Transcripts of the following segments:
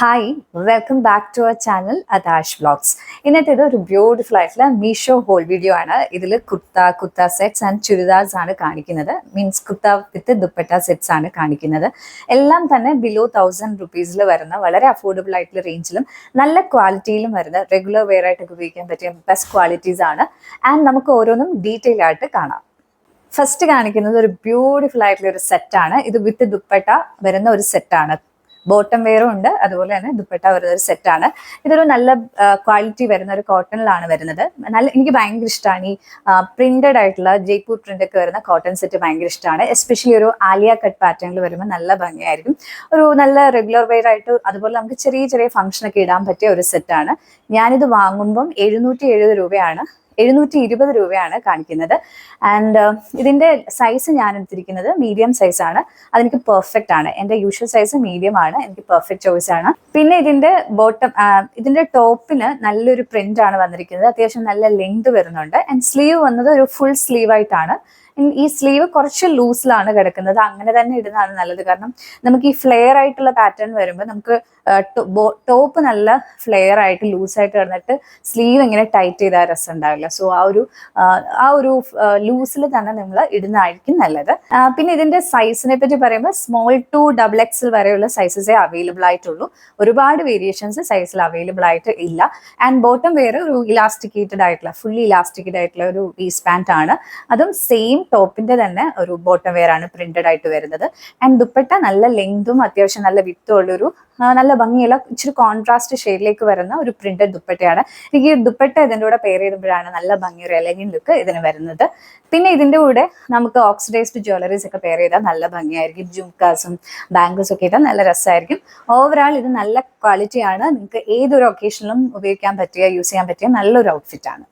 Hi welcome back to our channel Athash vlogs. ഇന്നത്തെ ഇത് ഒരു ബ്യൂട്ടിഫുൾ ആയിട്ടുള്ള മീഷോ ഹോൾ വീഡിയോ ആണ്. ഇതിൽ കുർത്ത സെറ്റ്സ് ആൻഡ് ചുരിദാർസ് ആണ് കാണിക്കുന്നത്. മീൻസ് കുർത്ത വിത്ത് ദുപ്പട്ട സെറ്റ്സ് ആണ് കാണിക്കുന്നത്. എല്ലാം തന്നെ ബിലോ 1000 റുപ്പീസിൽ വരുന്ന വളരെ അഫോർഡബിൾ ആയിട്ടുള്ള റേഞ്ചിലും നല്ല ക്വാളിറ്റിയിലും വരുന്ന റെഗുലർ വെയർ ആയിട്ടൊക്കെ ഉപയോഗിക്കാൻ പറ്റിയ ബെസ്റ്റ് ക്വാളിറ്റീസ് ആണ്. ആൻഡ് നമുക്ക് ഓരോന്നും ഡീറ്റെയിൽ ആയിട്ട് കാണാം. ഫസ്റ്റ് കാണിക്കുന്നത് ഒരു ബ്യൂട്ടിഫുൾ ആയിട്ടുള്ള ഒരു സെറ്റാണ്. ഇത് വിത്ത് ദുപ്പട്ട വരുന്ന ഒരു സെറ്റാണ്. ബോട്ടം വെയറും ഉണ്ട്, അതുപോലെ തന്നെ ദുപ്പട്ട വരുന്ന ഒരു സെറ്റാണ്. ഇതൊരു നല്ല ക്വാളിറ്റി വരുന്ന ഒരു കോട്ടണിലാണ് വരുന്നത്. എനിക്ക് ഭയങ്കര ഇഷ്ടമാണ് ഈ പ്രിന്റഡ് ആയിട്ടുള്ള ജയ്പൂർ പ്രിന്റ് ഒക്കെ വരുന്ന കോട്ടൺ സെറ്റ് ഭയങ്കര ഇഷ്ടമാണ്. എസ്പെഷ്യലി ഒരു ആലിയ കട്ട് പാറ്റേണിൽ വരുമ്പോൾ നല്ല ഭംഗിയായിരിക്കും. ഒരു നല്ല റെഗുലർ വെയർ ആയിട്ട് അതുപോലെ നമുക്ക് ചെറിയ ചെറിയ ഫംഗ്ഷനൊക്കെ ഇടാൻ പറ്റിയ ഒരു സെറ്റാണ്. ഞാനിത് വാങ്ങുമ്പം 770 രൂപയാണ്, 720 രൂപയാണ് കാണിക്കുന്നത്. ആൻഡ് ഇതിന്റെ സൈസ് ഞാൻ എടുത്തിരിക്കുന്നത് മീഡിയം സൈസ് ആണ്. അതെനിക്ക് പെർഫെക്റ്റ് ആണ്. എൻ്റെ യൂഷ്വൽ സൈസ് മീഡിയം ആണ്, എനിക്ക് പെർഫെക്റ്റ് ചോയ്സ് ആണ്. പിന്നെ ഇതിന്റെ ടോപ്പിന് നല്ലൊരു പ്രിന്റ് ആണ് വന്നിരിക്കുന്നത്. അത്യാവശ്യം നല്ല ലെങ്ത് വരുന്നുണ്ട്. ആൻഡ് സ്ലീവ് വന്നത് ഒരു ഫുൾ സ്ലീവ് ആയിട്ടാണ്. ഈ സ്ലീവ് കുറച്ച് ലൂസിലാണ് കിടക്കുന്നത്. അങ്ങനെ തന്നെ ഇടുന്നതാണ് നല്ലത്. കാരണം നമുക്ക് ഈ ഫ്ലെയർ ആയിട്ടുള്ള പാറ്റേൺ വരുമ്പോൾ നമുക്ക് ടോപ്പ് നല്ല ഫ്ലെയർ ആയിട്ട് ലൂസായിട്ട് കിടന്നിട്ട് സ്ലീവ് ഇങ്ങനെ ടൈറ്റ് ചെയ്താൽ രസം ഉണ്ടാവില്ല. സോ ആ ഒരു ലൂസിൽ തന്നെ നിങ്ങൾ ഇടുന്നതായിരിക്കും നല്ലത്. പിന്നെ ഇതിന്റെ സൈസിനെ പറ്റി പറയുമ്പോൾ സ്മോൾ ടു XXL വരെയുള്ള സൈസസേ അവൈലബിൾ ആയിട്ടുള്ളൂ. ഒരുപാട് വേരിയേഷൻസ് സൈസിൽ അവൈലബിൾ ആയിട്ട് ഇല്ല. ആൻഡ് ബോട്ടം വെയർ ഒരു ഇലാസ്റ്റിക്കേറ്റഡ് ആയിട്ടുള്ള ഫുള്ളി ഇലാസ്റ്റിക്കേറ്റഡ് ആയിട്ടുള്ള ഒരു പീസ് പാന്റ് ആണ്. അതും സെയിം ടോപ്പിന്റെ തന്നെ ഒരു ബോട്ടം വെയർ ആണ് പ്രിന്റഡ് ആയിട്ട് വരുന്നത്. ആൻഡ് ദുപ്പട്ട നല്ല ലെങ്തും അത്യാവശ്യം നല്ല വിത്തും ഉള്ളൊരു നല്ല ഭംഗിയുള്ള ഇച്ചിരി കോൺട്രാസ്റ്റ് ഷെയ്ഡിലേക്ക് വരുന്ന ഒരു പ്രിന്റഡ് ദുപ്പട്ടയാണ്. എനിക്ക് ഈ ദുപ്പട്ട ഇതിൻ്റെ കൂടെ പെയർ ചെയ്തുമ്പോഴാണ് നല്ല ഭംഗി ഒരു എലഗന്റ് ലുക്ക് ഇതിന് വരുന്നത്. പിന്നെ ഇതിന്റെ കൂടെ നമുക്ക് ഓക്സിഡൈസ്ഡ് ജ്വല്ലറീസ് ഒക്കെ പെയർ ചെയ്താൽ നല്ല ഭംഗിയായിരിക്കും. ജുംകാസും ബാംഗിൾസും ഒക്കെ ഇട്ടാൽ നല്ല രസമായിരിക്കും. ഓവറാൾ ഇത് നല്ല ക്വാളിറ്റിയാണ്. നിങ്ങൾക്ക് ഏതൊരു ഒക്കേഷനിലും ഉപയോഗിക്കാൻ പറ്റിയ യൂസ് ചെയ്യാൻ പറ്റിയ നല്ലൊരു ഔട്ട്ഫിറ്റ് ആണ്.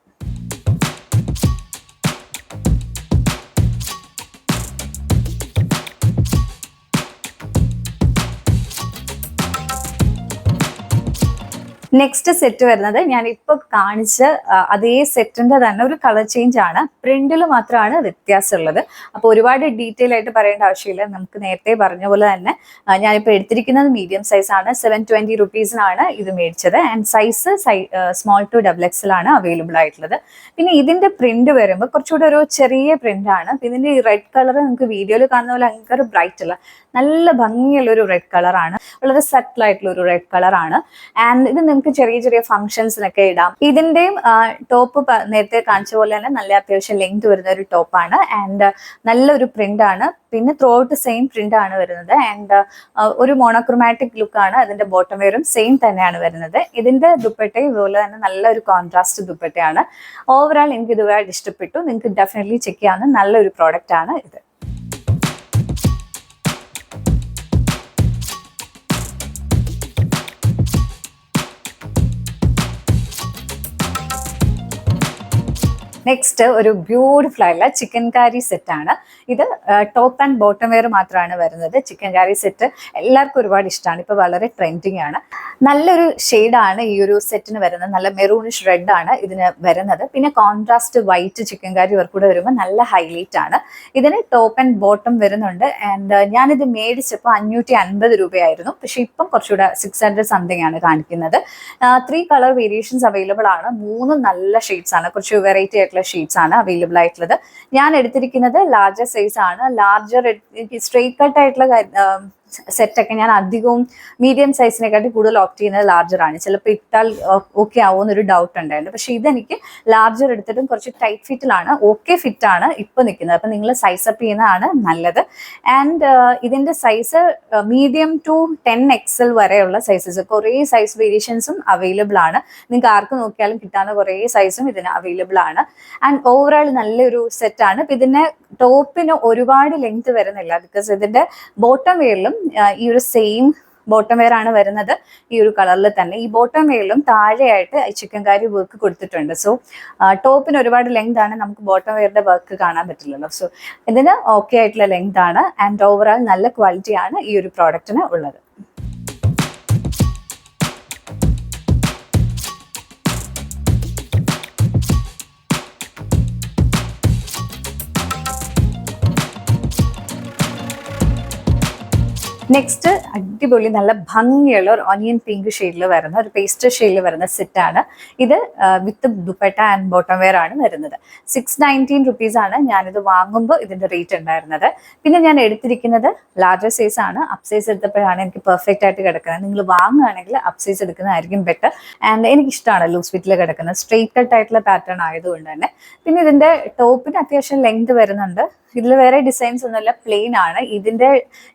നെക്സ്റ്റ് സെറ്റ് വരുന്നത് ഞാൻ ഇപ്പൊ കാണിച്ച അതേ സെറ്റിന്റെ തന്നെ ഒരു കളർ ചേഞ്ച് ആണ്. പ്രിന്റിൽ മാത്രമാണ് വ്യത്യാസമുള്ളത്. അപ്പൊ ഒരുപാട് ഡീറ്റെയിൽ ആയിട്ട് പറയേണ്ട ആവശ്യമില്ല. നമുക്ക് നേരത്തെ പറഞ്ഞ പോലെ തന്നെ ഞാനിപ്പോൾ എടുത്തിരിക്കുന്നത് മീഡിയം സൈസ് ആണ്. 720 റുപ്പീസിനാണ് ഇത് മേടിച്ചത്. And size small to XXL ആണ് അവൈലബിൾ ആയിട്ടുള്ളത്. പിന്നെ ഇതിന്റെ പ്രിന്റ് വരുമ്പോൾ കുറച്ചുകൂടെ ഒരു ചെറിയ പ്രിന്റ് ആണ്. ഇതിന്റെ ഈ റെഡ് കളർ നമുക്ക് വീഡിയോയിൽ കാണുന്ന പോലെ ഭയങ്കര ബ്രൈറ്റ് അല്ല, നല്ല ഭംഗിയുള്ള ഒരു റെഡ് കളറാണ്. വളരെ സട്ടിൽ ആയിട്ടുള്ള ഒരു റെഡ് കളറാണ്. ആൻഡ് ഇത് നമുക്ക് ചെറിയ ചെറിയ ഫംഗ്ഷൻസിനൊക്കെ ഇടാം. ഇതിന്റെയും ടോപ്പ് നേരത്തെ കാണിച്ച പോലെ തന്നെ നല്ല അത്യാവശ്യം ലെങ്ത് വരുന്ന ഒരു ടോപ്പാണ്. ആൻഡ് നല്ലൊരു പ്രിന്റ് ആണ്. പിന്നെ ത്രൂ ഔട്ട് സെയിം പ്രിന്റ് ആണ് വരുന്നത്. ആൻഡ് ഒരു മോണോക്രോമാറ്റിക് ലുക്കാണ്. അതിന്റെ ബോട്ടം വെയറും സെയിം തന്നെയാണ് വരുന്നത്. ഇതിന്റെ ദുപ്പട്ടയും ഇതുപോലെ തന്നെ നല്ലൊരു കോൺട്രാസ്റ്റ് ദുപ്പട്ടയാണ്. ഓവറാൾ എനിക്ക് ഇതുവരെ ഇഷ്ടപ്പെട്ടു. നിങ്ങൾക്ക് ഡെഫിനറ്റ്ലി ചെക്ക് ചെയ്യാവുന്ന നല്ലൊരു പ്രോഡക്റ്റ് ആണ് ഇത്. നെക്സ്റ്റ് ഒരു ബ്യൂട്ടിഫുൾ ആയിട്ടുള്ള ചിക്കൻ കാരി സെറ്റ് ആണ്. ഇത് ടോപ്പ് ആൻഡ് ബോട്ടം വെയർ മാത്രമാണ് വരുന്നത്. ചിക്കൻ കാരി സെറ്റ് എല്ലാവർക്കും ഒരുപാട് ഇഷ്ടമാണ്. ഇപ്പൊ വളരെ ട്രെൻഡിങ് ആണ്. നല്ലൊരു ഷെയ്ഡാണ് ഈ ഒരു സെറ്റിന് വരുന്നത്. നല്ല മെറൂണിഷ് റെഡ് ആണ് ഇതിന് വരുന്നത്. പിന്നെ കോൺട്രാസ്റ്റ് വൈറ്റ് ചിക്കൻ കാരി വർക്ക് കൂടെ വരുമ്പോൾ നല്ല ഹൈലൈറ്റ് ആണ്. ഇതിന് ടോപ്പ് ആൻഡ് ബോട്ടം വരുന്നുണ്ട്. ആൻഡ് ഞാനിത് മേടിച്ചപ്പോൾ 550 രൂപയായിരുന്നു. പക്ഷെ ഇപ്പം കുറച്ചുകൂടെ 600 സംതിങ് ആണ് കാണിക്കുന്നത്. 3 കളർ വേരിയേഷൻസ് അവൈലബിൾ ആണ്. 3 നല്ല ഷെയ്ഡ്സ് ആണ്. കുറച്ച് വെറൈറ്റി ഷീറ്റ്സ് ആണ് അവൈലബിൾ ആയിട്ടുള്ളത്. ഞാൻ എടുത്തിരിക്കുന്നത് ലാർജർ സൈസ് ആണ്. ലാർജർ സ്ട്രെയിറ്റ് കട്ട് ആയിട്ടുള്ള സെറ്റൊക്കെ ഞാൻ അധികവും മീഡിയം സൈസിനെക്കാട്ടി കൂടുതൽ ഓപ്റ്റ് ചെയ്യുന്നത് ലാർജർ ആണ്. ചിലപ്പോൾ ഇട്ടാൽ ഓക്കെ ആവുമെന്നൊരു ഡൗട്ട് ഉണ്ടായിരുന്നു. പക്ഷെ ഇതെനിക്ക് ലാർജർ എടുത്തിട്ടും കുറച്ച് ടൈറ്റ് ഫിറ്റിലാണ്. ഓക്കെ ഫിറ്റ് ആണ് ഇപ്പൊ നിൽക്കുന്നത്. അപ്പൊ നിങ്ങൾ സൈസ് അപ്പ് ചെയ്യുന്നതാണ് നല്ലത്. ആൻഡ് ഇതിന്റെ സൈസ് മീഡിയം ടു 10XL വരെയുള്ള സൈസസ്, കുറേ സൈസ് വേരിയേഷൻസും അവൈലബിൾ ആണ്. നിങ്ങൾക്ക് ആർക്ക് നോക്കിയാലും കിട്ടാവുന്ന കുറേ സൈസും ഇതിന് അവൈലബിൾ ആണ്. ആൻഡ് ഓവറാൾ നല്ലൊരു സെറ്റാണ്. ഇപ്പൊ ഇതിന്റെ ടോപ്പിന് ഒരുപാട് ലെങ്ത് വരുന്നില്ല. ബിക്കോസ് ഇതിന്റെ ബോട്ടം വെയറിലും ഈ ഒരു സെയിം ബോട്ടം വെയർ ആണ് വരുന്നത്. ഈ ഒരു കളറിൽ തന്നെ ഈ ബോട്ടം വെയറിലും താഴെയായിട്ട് ചിക്കൻ കാരി വർക്ക് കൊടുത്തിട്ടുണ്ട്. സോ ടോപ്പിന് ഒരുപാട് ലെങ്ത് ആണ്, നമുക്ക് ബോട്ടം വെയറിന്റെ വർക്ക് കാണാൻ പറ്റില്ലല്ലോ. സോ ഇതിന് ഓക്കെ ആയിട്ടുള്ള ലെങ്ത് ആണ്. ആൻഡ് ഓവറാൾ നല്ല ക്വാളിറ്റിയാണ് ഈ ഒരു പ്രോഡക്റ്റിന് ഉള്ളത്. നെക്സ്റ്റ് അടിപൊളി നല്ല ഭംഗിയുള്ള ഒരു ഓനിയൻ പിങ്ക് ഷെയ്ഡിൽ വരുന്ന ഒരു പേസ്റ്റർ ഷെയ്ഡിൽ വരുന്ന സെറ്റാണ് ഇത്. വിത്ത് ദുപ്പട്ട ആൻഡ് ബോട്ടം വെയർ ആണ് വരുന്നത്. 619 റുപ്പീസ് ആണ് ഞാനിത് വാങ്ങുമ്പോൾ ഇതിന്റെ റേറ്റ് ഉണ്ടായിരുന്നത്. പിന്നെ ഞാൻ എടുത്തിരിക്കുന്നത് ലാർജർ സൈസ് ആണ്. അപ് സൈസ് എടുത്തപ്പോഴാണ് എനിക്ക് പെർഫെക്റ്റ് ആയിട്ട് കിടക്കുന്നത്. നിങ്ങൾ വാങ്ങുകയാണെങ്കിൽ അപ് സൈസ് എടുക്കുന്നതായിരിക്കും ബെറ്റർ. ആൻഡ് എനിക്കിഷ്ടമാണ് ലൂസ് ഫിറ്റിൽ കിടക്കുന്നത്, സ്ട്രെയിറ്റ് കട്ട് ആയിട്ടുള്ള പാറ്റേൺ ആയതുകൊണ്ട് തന്നെ. പിന്നെ ഇതിന്റെ ടോപ്പിന് അത്യാവശ്യം ലെങ്ത് വരുന്നുണ്ട്. ഇതിൽ വേറെ ഡിസൈൻസ് ഒന്നുമില്ല, പ്ലെയിൻ ആണ്.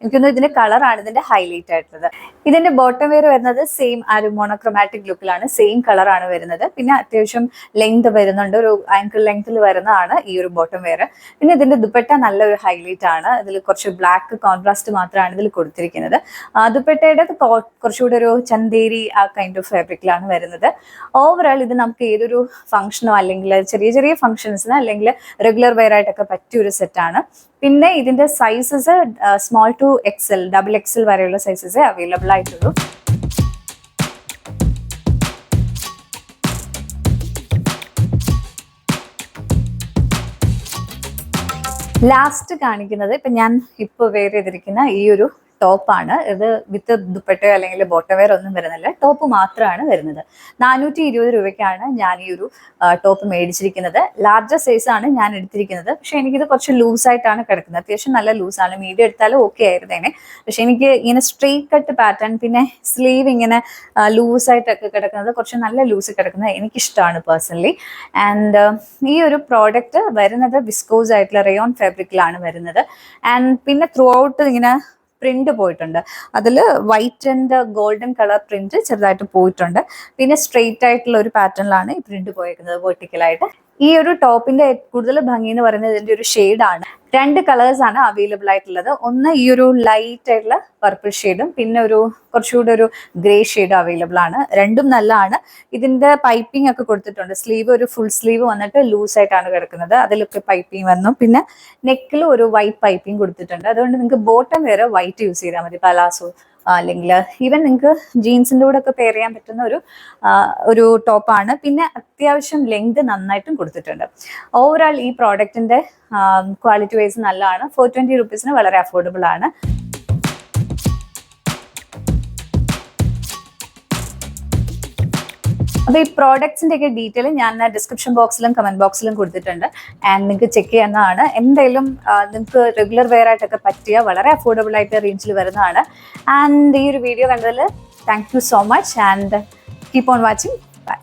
എനിക്കൊന്നും ഇതിന്റെ കളറാണ് ഇതിന്റെ ഹൈലൈറ്റ് ആയിട്ടുള്ളത്. ഇതിന്റെ ബോട്ടം വെയർ വരുന്നത് സെയിം ആ ഒരു മോണോക്രോമാറ്റിക് ലുക്കിലാണ്, സെയിം കളറാണ് വരുന്നത്. പിന്നെ അത്യാവശ്യം ലെങ്ത് വരുന്നുണ്ട്, ഒരു ആങ്കിൾ ലെങ്ത്തിൽ വരുന്നതാണ് ഈ ഒരു ബോട്ടം വെയർ. പിന്നെ ഇതിന്റെ ദുപ്പട്ട നല്ലൊരു ഹൈലൈറ്റ് ആണ്. ഇതിൽ കുറച്ച് ബ്ലാക്ക് കോൺട്രാസ്റ്റ് മാത്രമാണ് ഇതിൽ കൊടുത്തിരിക്കുന്നത്. ദുപ്പട്ടയുടെ കുറച്ചുകൂടി ഒരു ചന്തേരി ആ കൈൻഡ് ഓഫ് ഫാബ്രിക്കിലാണ് വരുന്നത്. ഓവറോൾ ഇത് നമുക്ക് ഏതൊരു ഫംഗ്ഷനോ അല്ലെങ്കിൽ ചെറിയ ചെറിയ ഫംഗ്ഷൻസിന് അല്ലെങ്കിൽ റെഗുലർ വെയർ ആയിട്ടൊക്കെ പറ്റിയ ഒരു സെറ്റാണ്. പിന്നെ ഇതിന്റെ sizes small to XL, double XL വരെയുള്ള സൈസസ് അവൈലബിൾ ആയിട്ടുള്ളൂ. ലാസ്റ്റ് കാണിക്കുന്നത് ഇപ്പൊ ഞാൻ വെയർ ചെയ്തിരിക്കുന്ന ഈ ഒരു ടോപ്പാണ്. ഇത് വിത്ത് ദുപ്പട്ടയോ അല്ലെങ്കിൽ ബോട്ടം വെയർ ഒന്നും വരുന്നില്ല, ടോപ്പ് മാത്രമാണ് വരുന്നത്. 420 രൂപയ്ക്കാണ് ഞാൻ ഈ ഒരു ടോപ്പ് മേടിച്ചിരിക്കുന്നത്. ലാർജർ സൈസ് ആണ് ഞാൻ എടുത്തിരിക്കുന്നത്. പക്ഷെ എനിക്കിത് കുറച്ച് ലൂസായിട്ടാണ് കിടക്കുന്നത്. അത്യാവശ്യം നല്ല ലൂസാണ്. മീഡിയം എടുത്താലും ഓക്കെ ആയിരുന്നേനെ. പക്ഷെ എനിക്ക് ഇങ്ങനെ സ്ട്രെയിറ്റ് കട്ട് പാറ്റേൺ, പിന്നെ സ്ലീവ് ഇങ്ങനെ ലൂസായിട്ടൊക്കെ കിടക്കുന്നത്, കുറച്ച് നല്ല ലൂസ് കിടക്കുന്നത് എനിക്കിഷ്ടമാണ് പേഴ്സണലി. ആൻഡ് ഈ ഒരു പ്രോഡക്റ്റ് വരുന്നത് വിസ്കോസ് ആയിട്ടുള്ള റയോൺ ഫാബ്രിക്കിലാണ് വരുന്നത്. ആൻഡ് പിന്നെ ത്രൂ ഔട്ട് ഇങ്ങനെ പ്രിന്റ് പോയിട്ടുണ്ട്. അതിൽ white and golden colour print ചെറുതായിട്ട് പോയിട്ടുണ്ട്. പിന്നെ സ്ട്രെയിറ്റ് ആയിട്ടുള്ള ഒരു പാറ്റേണിലാണ് ഈ പ്രിന്റ് പോയിരിക്കുന്നത് വെർട്ടിക്കലായിട്ട്. ഈ ഒരു ടോപ്പിന്റെ കൂടുതൽ ഭംഗി എന്ന് പറയുന്നത് ഇതിന്റെ ഒരു ഷെയ്ഡാണ്. 2 കളേഴ്സ് ആണ് അവൈലബിൾ ആയിട്ടുള്ളത്. ഒന്ന് ഈ ഒരു ലൈറ്റ് ആയിട്ടുള്ള പർപ്പിൾ ഷെയ്ഡും പിന്നെ ഒരു കുറച്ചുകൂടെ ഒരു ഗ്രേ ഷെയ്ഡും അവൈലബിൾ ആണ്. രണ്ടും നല്ലതാണ്. ഇതിന്റെ പൈപ്പിംഗ് ഒക്കെ കൊടുത്തിട്ടുണ്ട്. സ്ലീവ് ഒരു ഫുൾ സ്ലീവ് വന്നിട്ട് ലൂസ് ആയിട്ടാണ് കിടക്കുന്നത്. അതിലൊക്കെ പൈപ്പിംഗ് വന്നു. പിന്നെ നെക്കിലും ഒരു വൈറ്റ് പൈപ്പിംഗ് കൊടുത്തിട്ടുണ്ട്. അതുകൊണ്ട് നിങ്ങൾക്ക് ബോട്ടം വേറെ വൈറ്റ് യൂസ് ചെയ്താൽ മതി. പലാസോ അല്ലെങ്കിൽ ഈവൻ നിങ്ങൾക്ക് ജീൻസിൻ്റെ കൂടെ ഒക്കെ പെയർ ചെയ്യാൻ പറ്റുന്ന ഒരു ടോപ്പാണ്. പിന്നെ അത്യാവശ്യം ലെങ്ത് നന്നായിട്ടും കൊടുത്തിട്ടുണ്ട്. ഓവറോൾ ഈ പ്രോഡക്റ്റിന്റെ ക്വാളിറ്റി വൈസ് നല്ലതാണ്. 420 റുപ്പീസിന് വളരെ അഫോർഡബിൾ ആണ്. അപ്പോൾ ഈ പ്രോഡക്ട്സിന്റെ ഒക്കെ ഡീറ്റെയിൽ ഞാൻ ഡിസ്ക്രിപ്ഷൻ ബോക്സിലും കമന്റ് ബോക്സിലും കൊടുത്തിട്ടുണ്ട്. ആൻഡ് നിങ്ങൾക്ക് ചെക്ക് ചെയ്യാവുന്നതാണ്. എന്തായാലും നിങ്ങൾക്ക് റെഗുലർ വെയർ ആയിട്ടൊക്കെ പറ്റിയ വളരെ അഫോർഡബിൾ ആയിട്ട് റേഞ്ചിൽ വരുന്നതാണ്. ആൻഡ് ഈ ഒരു വീഡിയോ കണ്ടതിൽ thank you so much and keep on watching. By.